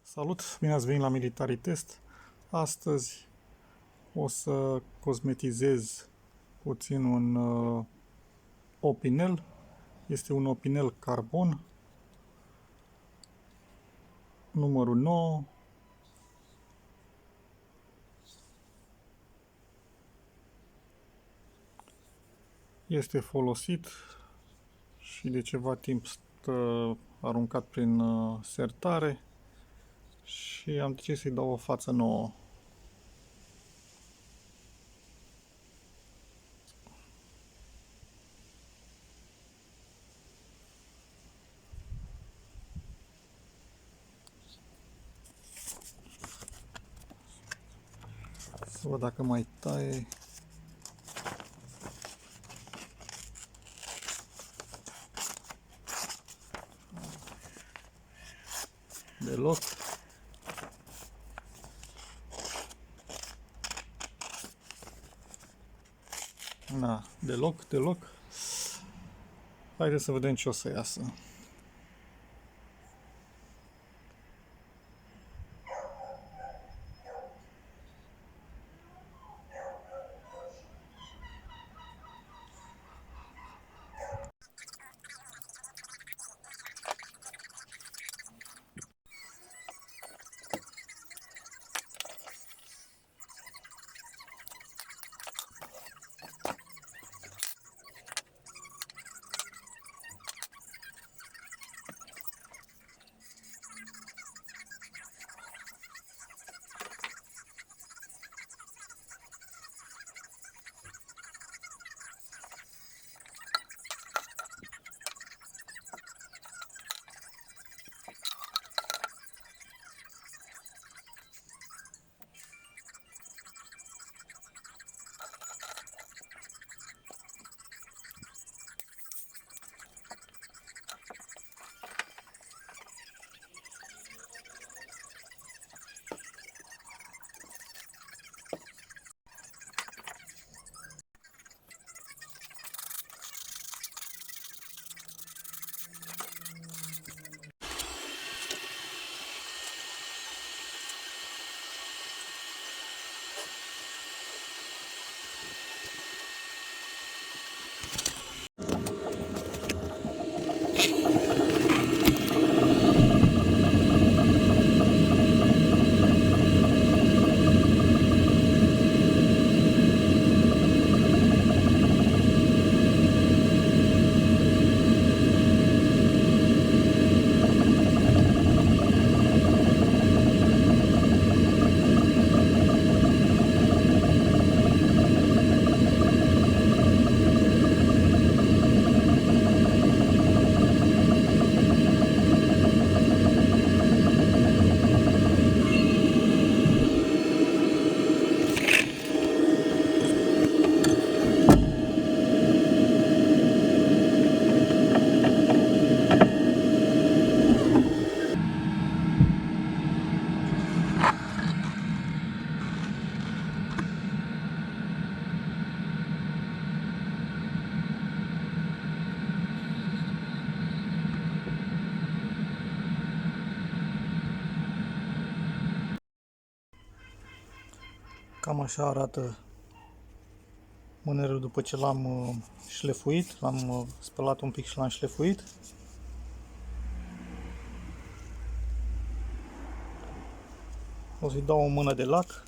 Salut, bine ați venit la Military Test. Astăzi o să cosmetizez puțin un opinel. Este un opinel carbon, numărul 9. Este folosit și de ceva timp stă aruncat prin sertare și am decis să-i dau o față nouă. Să văd dacă mai taie. Deloc. Na, deloc. Haideți să vedem ce o să iasă. Cam așa arată mânerul după ce l-am șlefuit, l-am spălat un pic și l-am șlefuit. O să-i dau o mână de lac.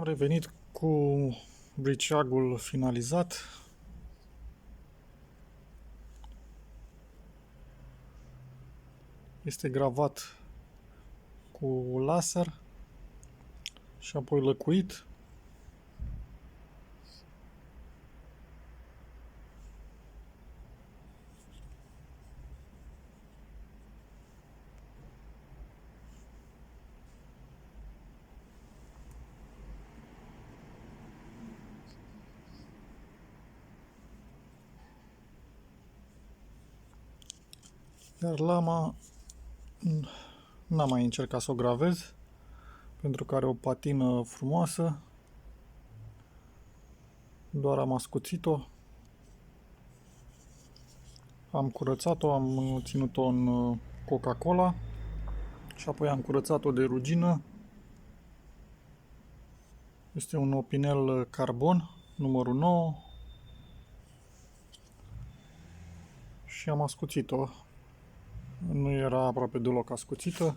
Am revenit cu briceagul finalizat. Este gravat cu laser și apoi lăcuit. Iar lama n-am mai încercat să o gravez pentru că are o patină frumoasă. Doar am ascuțit-o. Am curățat-o, am ținut-o în Coca-Cola și apoi am curățat-o de rugină. Este un opinel carbon, numărul 9. Și am ascuțit-o. Nu era aproape deloc ascuțită.